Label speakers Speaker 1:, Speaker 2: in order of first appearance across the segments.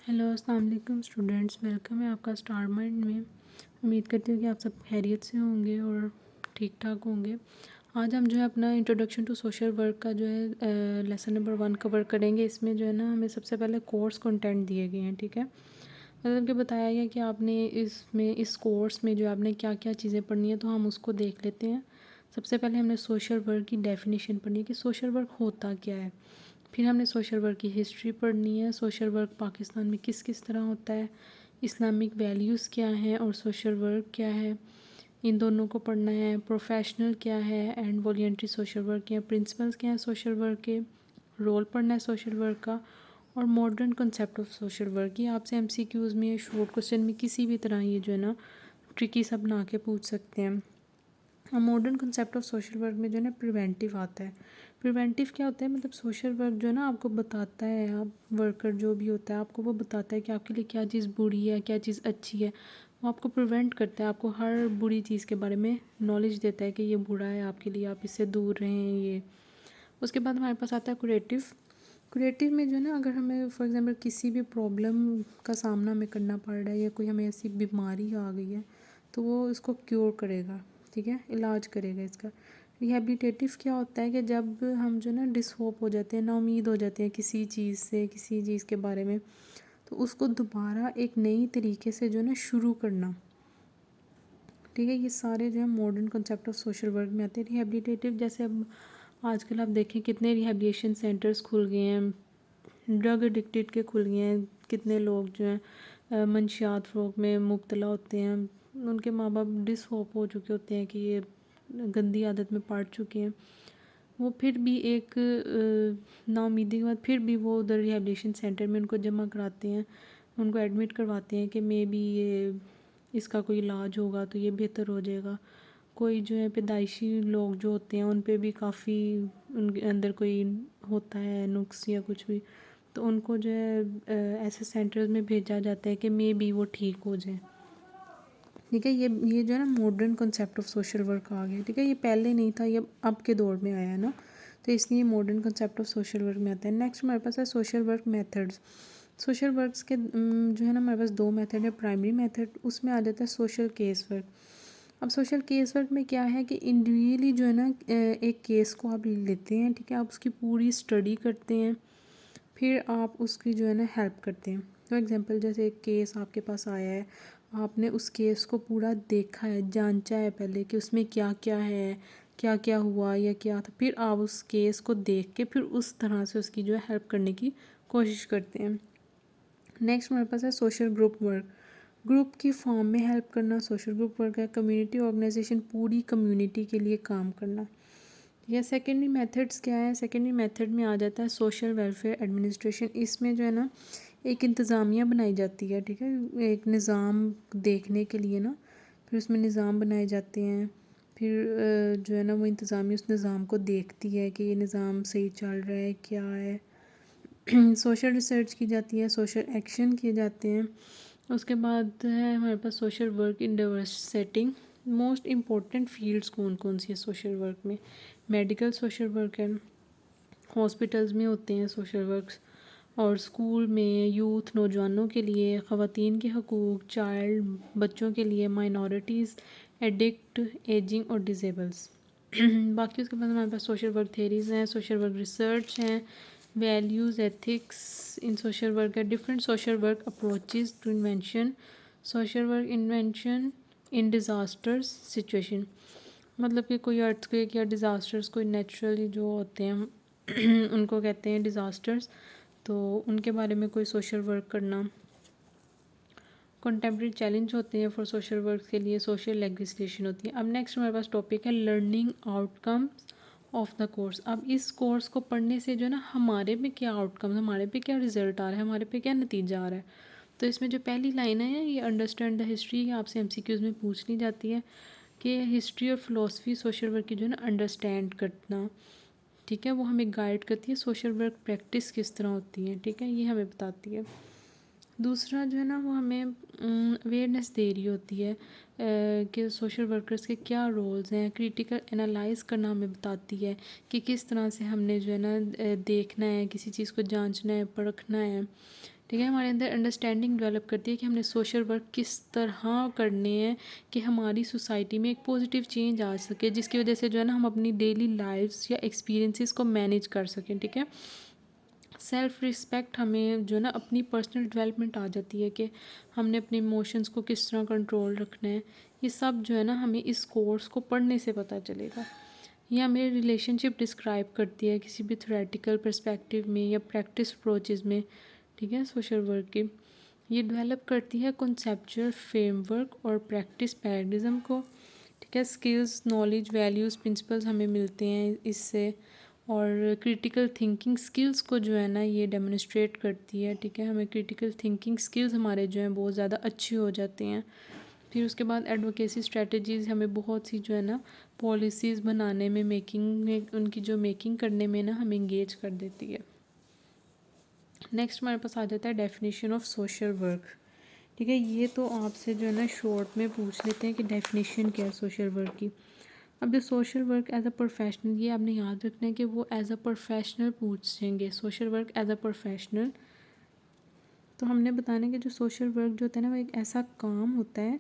Speaker 1: Hello السلام علیکم students, welcome ہے آپ کا اسٹار مائنڈ میں۔ امید کرتی ہوں کہ آپ سب خیریت سے ہوں گے اور ٹھیک ٹھاک ہوں گے۔ آج ہم جو ہے اپنا انٹروڈکشن ٹو سوشل ورک کا جو ہے لیسن نمبر 1 کور کریں گے۔ اس میں جو ہے نا ہمیں سب سے پہلے کورس کنٹینٹ دیے گئے ہیں، ٹھیک ہے۔ مطلب کہ بتایا گیا کہ آپ نے اس کورس میں جو آپ نے کیا کیا چیزیں پڑھنی ہیں، تو ہم اس کو دیکھ لیتے ہیں۔ سب سے پہلے ہم نے سوشل ورک کی ڈیفینیشن پڑھنی ہے کہ سوشل ورک ہوتا کیا ہے۔ پھر ہم نے سوشل ورک کی ہسٹری پڑھنی ہے، سوشل ورک پاکستان میں کس کس طرح ہوتا ہے، اسلامک ویلیوز کیا ہیں اور سوشل ورک کیا ہے، ان دونوں کو پڑھنا ہے۔ پروفیشنل کیا ہے اینڈ والنٹری سوشل ورک کیا ہے، پرنسپلز کیا ہیں سوشل ورک کے، رول پڑھنا ہے سوشل ورک کا، اور modern concept of social work. یہ آپ سے MCQs میں، شارٹ کوسچن میں کسی بھی طرح یہ جو ہے نا ٹرکی سا بنا کے پوچھ سکتے ہیں۔ Modern concept of social work میں جو ہے نا پریونٹیو آتا ہے۔ پریونٹیو کیا ہوتا ہے؟ مطلب سوشل ورک جو ہے نا آپ کو بتاتا ہے، آپ ورکر جو بھی ہوتا ہے آپ کو وہ بتاتا ہے کہ آپ کے لیے کیا چیز بری ہے، کیا چیز اچھی ہے۔ وہ آپ کو پریونٹ کرتا ہے، آپ کو ہر بری چیز کے بارے میں نالج دیتا ہے کہ یہ برا ہے آپ کے لیے، آپ اس سے دور رہیں۔ یہ اس کے بعد ہمارے پاس آتا ہے کریٹیو۔ کریٹیو میں جو ہے نا اگر ہمیں فار ایگزامپل کسی بھی پرابلم کا سامنا ہمیں کرنا پڑ رہا ہے یا کوئی ہمیں ایسی بیماری آ گئی ہے تو وہ اس کو کیور کرے گا، ٹھیک ہے، علاج کرے گا اس کا۔ ریہیبلیٹیو کیا ہوتا ہے کہ جب ہم جو نا ڈس ہوپ ہو جاتے ہیں، نا امید ہو جاتے ہیں کسی چیز سے، کسی چیز کے بارے میں، تو اس کو دوبارہ ایک نئی طریقے سے جو ہے نا شروع کرنا، ٹھیک ہے۔ یہ سارے جو ہے modern concept of social work میں آتے ہیں۔ ریہیبلیٹیو جیسے اب آج کل آپ دیکھیں کتنے ریہیبلیشن سینٹرز کھل گئے ہیں، ڈرگ ایڈکٹیڈ کے کھل گئے ہیں، کتنے لوگ جو ہیں منشیات فروغ میں مبتلا ہوتے ہیں، ان کے ماں باپ ڈس ہوپ ہو چکے ہوتے ہیں کہ یہ گندی عادت میں پڑ چکے ہیں، وہ پھر بھی ایک نا امیدی کے بعد پھر بھی وہ ادھر ریہیبلیشن سینٹر میں ان کو جمع کراتے ہیں، ان کو ایڈمٹ کرواتے ہیں کہ مے بی یہ اس کا کوئی علاج ہوگا تو یہ بہتر ہو جائے گا۔ کوئی جو ہے پیدائشی لوگ جو ہوتے ہیں ان پہ بھی کافی ان کے اندر کوئی ہوتا ہے نقص یا کچھ بھی، تو ان کو جو ہے ایسے سینٹرز میں بھیجا جاتا ہے کہ مے بی وہ ٹھیک ہو جائیں، ٹھیک ہے۔ یہ جو ہے نا modern concept of social work آ گیا، ٹھیک ہے۔ یہ پہلے نہیں تھا، یہ اب کے دور میں آیا ہے نا، تو اس لیے modern concept of social work میں آتا ہے۔ نیکسٹ ہمارے پاس ہے social work methods. Social works کے جو ہے نا ہمارے پاس 2 میتھڈ ہے۔ پرائمری میتھڈ، اس میں آ جاتا ہے سوشل کیس ورک۔ اب سوشل کیس ورک میں کیا ہے کہ انڈیویجولی جو ہے نا ایک کیس کو آپ لیتے ہیں، ٹھیک ہے، آپ اس کی پوری اسٹڈی کرتے ہیں، پھر آپ اس کی جو ہے نا ہیلپ کرتے ہیں۔ فار ایگزامپل جیسے ایک کیس آپ کے پاس آیا ہے، آپ نے اس کیس کو پورا دیکھا ہے، جانچا ہے پہلے کہ اس میں کیا کیا ہے، کیا کیا ہوا یا کیا تھا، پھر آپ اس کیس کو دیکھ کے پھر اس طرح سے اس کی جو ہے ہیلپ کرنے کی کوشش کرتے ہیں۔ نیکسٹ ہمارے پاس ہے سوشل گروپ ورک۔ گروپ کی فارم میں ہیلپ کرنا سوشل گروپ ورک ہے۔ کمیونٹی آرگنائزیشن، پوری کمیونٹی کے لیے کام کرنا۔ یہ سیکنڈری میتھڈس کیا ہے؟ سیکنڈری میتھڈ میں آ جاتا ہے سوشل ویلفیئر ایڈمنسٹریشن۔ اس میں جو ہے نا ایک انتظامیہ بنائی جاتی ہے، ٹھیک ہے، ایک نظام دیکھنے کے لیے نا، پھر اس میں نظام بنائے جاتے ہیں، پھر جو ہے نا وہ انتظامیہ اس نظام کو دیکھتی ہے کہ یہ نظام صحیح چل رہا ہے کیا ہے۔ سوشل ریسرچ کی جاتی ہے، سوشل ایکشن کیے جاتے ہیں۔ اس کے بعد ہے ہمارے پاس social work in diverse setting. Most important fields کون کون سی ہے سوشل ورک میں؟ میڈیکل سوشل ورک ہے، ہاسپٹلز میں ہوتے ہیں سوشل ورکس، اور اسکول میں، یوتھ، نوجوانوں کے لیے، خواتین کے حقوق، چائلڈ، بچوں کے لیے، مائنورٹیز، ایڈکٹ، ایجنگ اور ڈیزیبلز۔ باقی اس کے بعد ہمارے پاس سوشل ورک تھیریز ہیں، سوشل ورک ریسرچ ہیں، values, ethics in social work ہے، different social work approaches to intervention, social work intervention in disasters situation. مطلب کہ کوئی ارتھ کویک یا ڈیزاسٹرز کوئی نیچرلی جو ہوتے ہیں ان کو کہتے ہیں ڈیزاسٹرز، تو ان کے بارے میں کوئی سوشل ورک کرنا۔ کنٹمپریری چیلنج ہوتے ہیں فار سوشل ورک کے لیے، سوشل لیگسلیشن ہوتی ہے۔ اب نیکسٹ ہمارے پاس ٹاپک ہے learning out comes of the course. اب اس کورس کو پڑھنے سے جو ہے نا ہمارے پہ کیا آؤٹ کمز، ہمارے پہ کیا رزلٹ آ رہا ہے، ہمارے پہ کیا نتیجہ آ رہا ہے۔ تو اس میں جو پہلی لائن ہے یہ انڈرسٹینڈ دا ہسٹری، یہ آپ سے MCQs میں پوچھ لی جاتی ہے کہ ہسٹری اور فلاسفی سوشل ورک کی جو ہے نا انڈرسٹینڈ کرنا، ٹھیک ہے، وہ ہمیں گائیڈ کرتی ہے سوشل ورک پریکٹس کس طرح ہوتی ہے، ٹھیک ہے، یہ ہمیں بتاتی ہے۔ دوسرا جو ہے نا وہ ہمیں اویئرنیس دے رہی ہوتی ہے کہ سوشل ورکرز کے کیا رولز ہیں، کریٹیکل انالائز کرنا ہمیں بتاتی ہے کہ کس طرح سے ہم نے جو ہے نا دیکھنا ہے، کسی چیز کو جانچنا ہے، پرکھنا ہے، ٹھیک ہے، ہمارے اندر انڈرسٹینڈنگ ڈیولپ کرتی ہے کہ ہم نے سوشل ورک کس طرح کرنے ہیں کہ ہماری سوسائٹی میں ایک پازیٹیو چینج آ سکے، جس کی وجہ سے جو ہے نا ہم اپنی ڈیلی لائفس یا ایکسپیرینسز کو مینیج کر سکیں. ٹھیک ہے، سیلف رسپیکٹ ہمیں جو ہے نا اپنی پرسنل ڈیولپمنٹ آ جاتی ہے کہ ہم نے اپنے ایموشنس کو کس طرح کنٹرول رکھنا ہے. یہ سب جو ہے نا ہمیں اس کورس کو پڑھنے سے پتہ چلے گا. یہ ہمیں ریلیشن شپ ڈسکرائب کرتی ہے کسی بھی تھیوریٹیکل پرسپیکٹیو میں یا پریکٹس اپروچز میں. ٹھیک ہے، سوشل ورک کی یہ ڈیولپ کرتی ہے کنسیپچول فریم ورک اور پریکٹس پیراڈزم کو. ٹھیک ہے، اسکلز، نالج، ویلیوز، پرنسپلز ہمیں ملتے ہیں اس سے، اور کریٹیکل تھنکنگ سکلز کو جو ہے نا یہ ڈیمونسٹریٹ کرتی ہے. ٹھیک ہے، ہمیں کریٹیکل تھنکنگ سکلز ہمارے جو ہیں بہت زیادہ اچھی ہو جاتے ہیں. پھر اس کے بعد ایڈوکیسی اسٹریٹجیز ہمیں بہت سی جو ہے نا پالیسیز بنانے میں، میکنگ میں، ان کی جو میکنگ کرنے میں نا ہمیں انگیج کر دیتی ہے. نیکسٹ ہمارے پاس آ جاتا ہے ڈیفینیشن آف سوشل ورک. ٹھیک ہے، یہ تو آپ سے جو ہے نا شارٹ میں پوچھ لیتے ہیں کہ ڈیفینیشن کیا ہے سوشل ورک کی. اب جو social work as a professional, یہ آپ نے یاد رکھنا ہے کہ وہ ایز اے پروفیشنل پوچھیں گے. Social work as a professional, تو ہم نے بتانا ہے کہ جو سوشل ورک جو ہوتا ہے نا وہ ایک ایسا کام ہوتا ہے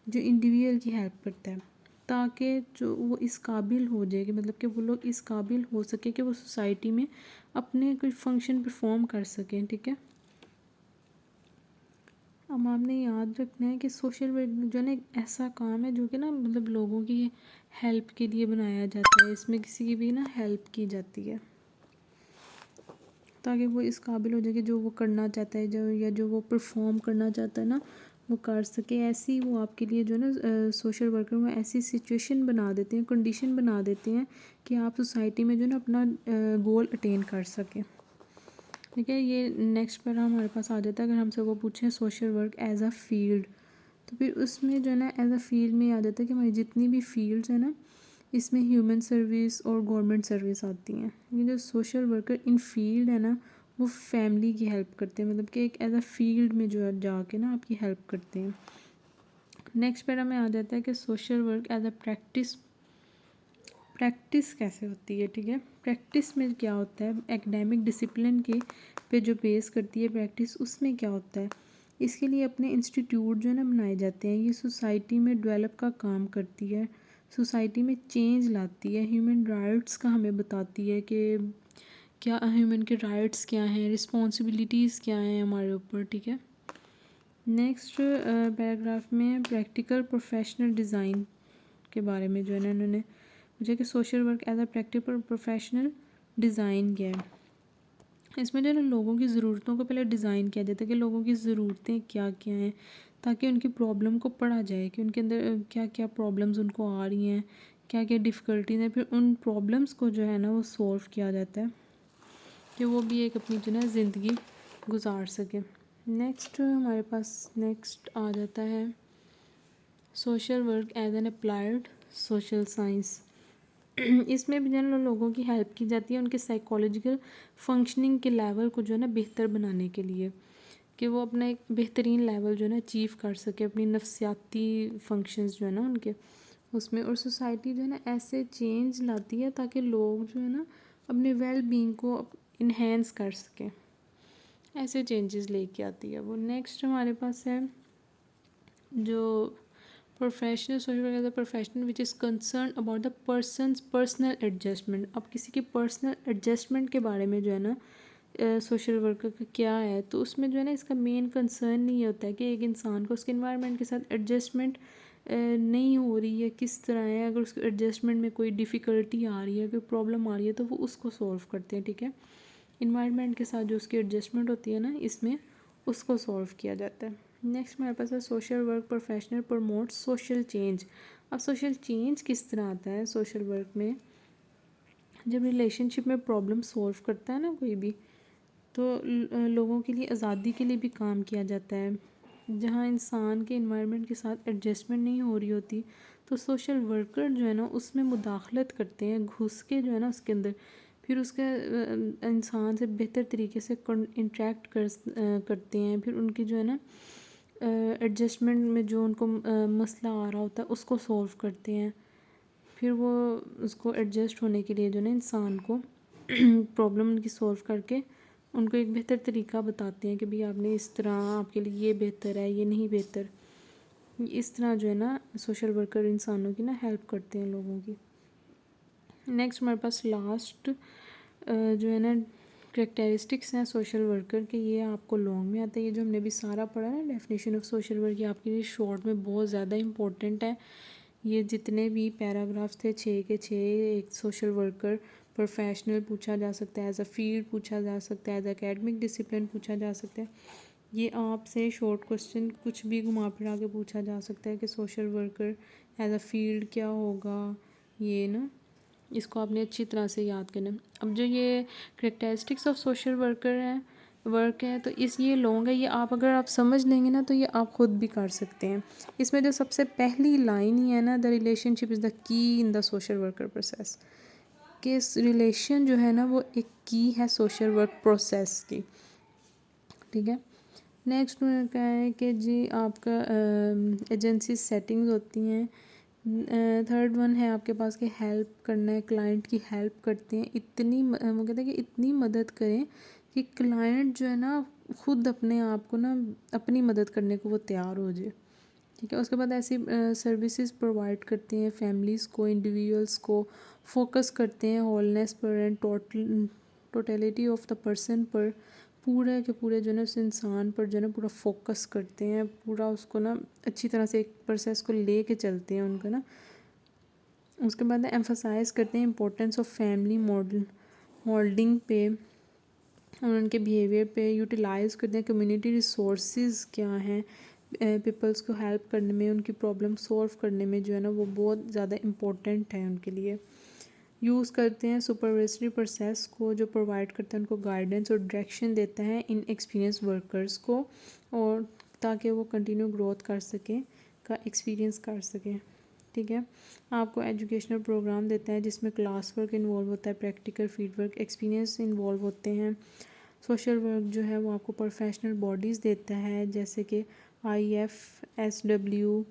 Speaker 1: جو انڈیویجول کی ہیلپ کرتا ہے تاکہ جو وہ اس قابل ہو جائے کہ مطلب کہ وہ لوگ اس قابل ہو سکے کہ وہ سوسائٹی میں اپنے کوئی فنکشن پرفارم کر سکیں. ٹھیک ہے، اب آپ نے یاد رکھنا ہے کہ سوشل ورک جو ہے نا ایک ایسا کام ہے جو کہ نا مطلب لوگوں کی ہیلپ کے لیے بنایا جاتا ہے. اس میں کسی کی بھی نا ہیلپ کی جاتی ہے تاکہ وہ اس قابل ہو جائے کہ جو وہ کرنا چاہتا ہے یا جو وہ پرفارم کرنا چاہتا ہے نا وہ کر سکے. ایسی وہ آپ کے لیے جو ہے نا سوشل ورکر وہ ایسی سچویشن بنا دیتے ہیں، کنڈیشن بنا دیتے ہیں کہ آپ سوسائٹی میں جو ہے نا اپنا گول اٹین کر سکیں. ٹھیک ہے، یہ نیکسٹ پر ہمارے پاس آ جاتا ہے. اگر ہم سے وہ پوچھیں social work as a field, تو پھر اس میں جو ہے نا ایز اے فیلڈ میں آ جاتا ہے کہ ہماری جتنی بھی فیلڈز ہیں نا اس میں ہیومن سروس اور گورنمنٹ سروس آتی ہیں. یہ جو سوشل ورکر ان فیلڈ ہے نا وہ فیملی کی ہیلپ کرتے ہیں، مطلب کہ ایک ایز اے فیلڈ میں جو ہے جا کے نا آپ کی ہیلپ کرتے ہیں. نیکسٹ پیرا میں آ جاتا ہے کہ social work as a practice کیسے ہوتی ہے. ٹھیک ہے، پریکٹس میں کیا ہوتا ہے، ایکڈیمک ڈسپلن کے پہ جو بیس کرتی ہے پریکٹس، اس میں کیا ہوتا ہے. اس کے لیے اپنے انسٹیٹیوٹ جو ہے نا بنائے جاتے ہیں. یہ سوسائٹی میں ڈیولپ کا کام کرتی ہے، سوسائٹی میں چینج لاتی ہے، ہیومن رائٹس کا ہمیں بتاتی ہے کہ کیا ہیومن کے رائٹس کیا ہیں، رسپانسبلٹیز کیا ہیں ہمارے اوپر. ٹھیک ہے، نیکسٹ پیراگراف میں پریکٹیکل پروفیشنل ڈیزائن کے بارے میں جو ہے نا انہوں نے مجھے کہ social work as a practical professional design کیا ہے. اس میں جو ہے نا لوگوں کی ضرورتوں کو پہلے ڈیزائن کیا جاتا ہے کہ لوگوں کی ضرورتیں کیا کیا ہیں تاکہ ان کی پرابلم کو پڑھا جائے کہ ان کے اندر کیا کیا پرابلمز ان کو آ رہی ہیں، کیا کیا ڈیفیکلٹیز ہیں. پھر ان پرابلمس کو جو ہے نا وہ سولو کیا جاتا ہے کہ وہ بھی ایک اپنی جو ہے نا زندگی گزار سکے. نیکسٹ ہمارے پاس نیکسٹ آ جاتا ہے social work as an applied social science. اس میں بھی جو ہے نا لوگوں کی ہیلپ کی جاتی ہے ان کے سائیکالوجیکل فنکشننگ کے لیول کو جو ہے نا بہتر بنانے کے لیے کہ وہ اپنا ایک بہترین لیول جو ہے نا اچیو کر سکے، اپنی نفسیاتی فنکشنز جو ہے نا ان کے اس میں. اور سوسائٹی جو ہے نا ایسے چینج لاتی ہے تاکہ لوگ جو ہے نا اپنے ویل بینگ کو انہینس کر سکیں، ایسے چینجز لے کے آتی ہے وہ. نیکسٹ ہمارے پاس ہے جو professional social work as a professional which is concern about the personal adjustment. اب کسی کے پرسنل ایڈجسٹمنٹ کے بارے میں جو ہے نا سوشل ورکر کا کیا ہے، تو اس میں جو ہے نا اس کا مین کنسرن نہیں ہوتا ہے کہ ایک انسان کو اس کے انوائرمنٹ کے ساتھ ایڈجسٹمنٹ نہیں ہو رہی ہے کس طرح ہے. اگر اس کو ایڈجسٹمنٹ میں کوئی ڈیفیکلٹی آ رہی ہے، کوئی پرابلم آ رہی ہے تو وہ اس کو سولو کرتے ہیں. ٹھیک ہے، انوائرمنٹ کے ساتھ جو اس کی ایڈجسٹمنٹ ہوتی ہے نا اس میں اس کو سولو کیا جاتا ہے. نیکسٹ میرے پاس ہے social work professional promote social change. اب سوشل چینج کس طرح آتا ہے سوشل ورک میں، جب ریلیشن شپ میں پرابلم سولو کرتا ہے نا کوئی بھی، تو لوگوں کے لیے آزادی کے لیے بھی کام کیا جاتا ہے. جہاں انسان کے انوائرمنٹ کے ساتھ ایڈجسٹمنٹ نہیں ہو رہی ہوتی تو سوشل ورکر جو ہے نا اس میں مداخلت کرتے ہیں، گھس کے جو ہے نا اس کے اندر، پھر اس کے انسان سے بہتر طریقے سے انٹریکٹ کرتے ہیں. پھر ان کی جو ہے نا ایڈجسٹمنٹ میں جو ان کو مسئلہ آ رہا ہوتا ہے اس کو سولو کرتے ہیں. پھر وہ اس کو ایڈجسٹ ہونے کے لیے جو ہے نا انسان کو پرابلم ان کی سولو کر کے ان کو ایک بہتر طریقہ بتاتے ہیں کہ بھئی آپ نے اس طرح، آپ کے لیے یہ بہتر ہے، یہ نہیں بہتر. اس طرح جو ہے نا سوشل ورکر انسانوں کی نا ہیلپ کرتے ہیں لوگوں کی. نیکسٹ ہمارے پاس لاسٹ جو ہے نا کریکٹرسٹکس ہیں سوشل ورکر کے. یہ آپ کو لانگ میں آتا ہے. یہ جو ہم نے ابھی سارا پڑھا نا ڈیفینیشن آف سوشل ورک، یہ آپ کے لیے شارٹ میں بہت زیادہ امپورٹنٹ ہے. یہ جتنے بھی پیراگرافس تھے 6 کے 6، ایک سوشل ورکر پروفیشنل پوچھا جا سکتا ہے، ایز اے فیلڈ پوچھا جا سکتا ہے، ایز اے اکیڈمک ڈسپلن پوچھا جا سکتا ہے. یہ آپ سے شارٹ کوسچن کچھ بھی گھما پھرا کے پوچھا جا سکتا ہے کہ social worker as a field کیا ہوگا. یہ نا اس کو آپ نے اچھی طرح سے یاد کرنا ہے. اب جو یہ کریکٹرسٹکس آف سوشل ورکر ہیں ورک ہے تو یہ لانگ ہے. یہ اگر آپ سمجھ لیں گے نا تو یہ آپ خود بھی کر سکتے ہیں. اس میں جو سب سے پہلی لائن ہی ہے نا، دا ریلیشن شپ از دا کی ان دا سوشل ورکر پروسیس، کہ ریلیشن جو ہے نا وہ ایک کی ہے سوشل ورک پروسیس کی. ٹھیک ہے. نیکسٹ انہوں نے کہا ہے کہ جی آپ کا ایجنسی سیٹنگز ہوتی ہیں. تھرڈ ون ہے آپ کے پاس کہ ہیلپ کرنا ہے، کلائنٹ کی ہیلپ کرتے ہیں. وہ کہتے ہیں کہ اتنی مدد کریں کہ کلائنٹ جو ہے نا خود اپنے آپ کو نا اپنی مدد کرنے کو وہ تیار ہو جائے. ٹھیک ہے. اس کے بعد ایسی سروسز پرووائڈ کرتے ہیں فیملیز کو، انڈیویژلس کو، فوکس کرتے ہیں ہولنس پر and totality of the person پر، پورے کے پورے جو ہے نا اس انسان پر جو ہے نا پورا فوکس کرتے ہیں، پورا اس کو نا اچھی طرح سے ایک پروسیس کو لے کے چلتے ہیں ان کا نا. اس کے بعد ایمفسائز کرتے ہیں امپورٹینس آف فیملی مولڈنگ پہ اور ان کے بیہیویئر پہ. یوٹیلائز کرتے ہیں کمیونٹی ریسورسز کیا ہیں پیپلز کو ہیلپ کرنے میں، ان کی پرابلم سولو کرنے میں جو ہے نا وہ بہت زیادہ امپورٹنٹ ہے ان کے لیے. یوز کرتے ہیں سپروائزری پروسیس کو جو پرووائڈ کرتا ہے ان کو گائیڈنس اور ڈائریکشن دیتا ہے ان ایکسپیرینس ورکرز کو، اور تاکہ وہ کنٹینیو گروتھ کر سکیں، کا ایکسپیرینس کر سکیں. ٹھیک ہے. آپ کو ایجوکیشنل پروگرام دیتا ہے جس میں کلاس ورک انوالو ہوتا ہے، practical field work experience involve ہوتے ہیں. سوشل ورک جو ہے وہ آپ کو پروفیشنل باڈیز دیتا ہے جیسے کہ IFSW،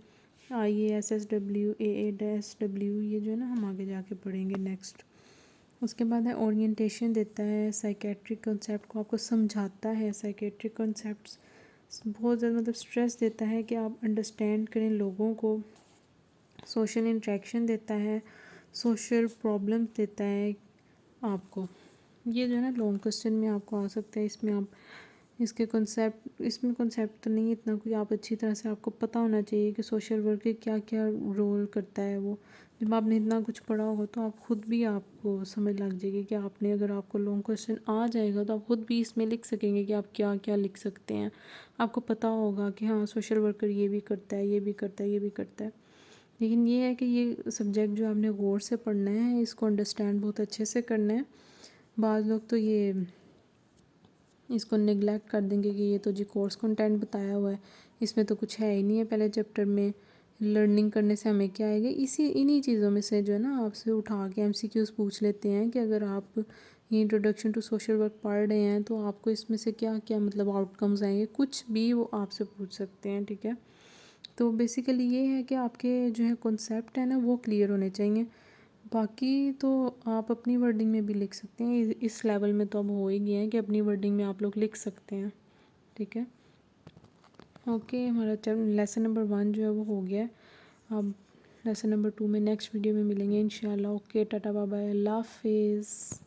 Speaker 1: IASSW، AASW. یہ جو ہے نا ہم آگے جا کے پڑھیں گے نیکسٹ. اس کے بعد ہے اورینٹیشن دیتا ہے سائیکیٹرک کنسیپٹ کو آپ کو سمجھاتا ہے. سائیکیٹرک کنسیپٹس بہت زیادہ مطلب اسٹریس دیتا ہے کہ آپ انڈرسٹینڈ کریں لوگوں کو. سوشل انٹریکشن دیتا ہے، سوشل پرابلم دیتا ہے آپ کو. یہ جو ہے نا لانگ کوسچن میں آپ کو آ سکتا ہے. اس میں آپ اس کے کنسیپٹ تو نہیں اتنا کوئی، آپ اچھی طرح سے آپ کو پتہ ہونا چاہیے کہ سوشل ورک کے کیا کیا رول کرتا ہے. وہ جب آپ نے اتنا کچھ پڑھا ہوگا تو آپ خود بھی آپ کو سمجھ لگ جائے گی کہ آپ نے، اگر آپ کو لانگ کوسچن آ جائے گا تو آپ خود بھی اس میں لکھ سکیں گے کہ آپ کیا کیا لکھ سکتے ہیں. آپ کو پتہ ہوگا کہ ہاں سوشل ورکر یہ بھی کرتا ہے، یہ بھی کرتا ہے، یہ بھی کرتا ہے. لیکن یہ ہے کہ یہ سبجیکٹ جو آپ نے غور سے پڑھنا ہے، اس کو انڈرسٹینڈ بہت اچھے سے کرنا ہے. بعض لوگ تو یہ اس کو نگلیکٹ کر دیں گے کہ یہ تو جی کورس کنٹینٹ بتایا ہوا ہے، اس میں تو کچھ ہے ہی نہیں ہے. پہلے چیپٹر میں لرننگ کرنے سے ہمیں کیا آئے گا، انہی چیزوں میں سے جو ہے نا آپ سے اٹھا کے MCQs پوچھ لیتے ہیں کہ اگر آپ یہ انٹروڈکشن ٹو سوشل ورک پڑھ رہے ہیں تو آپ کو اس میں سے کیا کیا مطلب آؤٹ کمز آئیں گے، کچھ بھی وہ آپ سے پوچھ سکتے ہیں. ٹھیک ہے. تو بیسیکلی یہ ہے کہ آپ کے جو ہے کنسیپٹ ہیں نا وہ کلیئر ہونے چاہیے. باقی تو آپ اپنی ورڈنگ میں بھی لکھ سکتے ہیں. اس لیول میں تو اب ہو ہی گیا ہے کہ اپنی ورڈنگ میں آپ لوگ لکھ سکتے ہیں. ٹھیک ہے. اوکے. ہمارا لیسن نمبر 1 جو ہے وہ ہو گیا ہے. اب لیسن نمبر 2 میں نیکسٹ ویڈیو میں ملیں گے انشاءاللہ. اوکے. Tata bye bye. اللہ حافظ.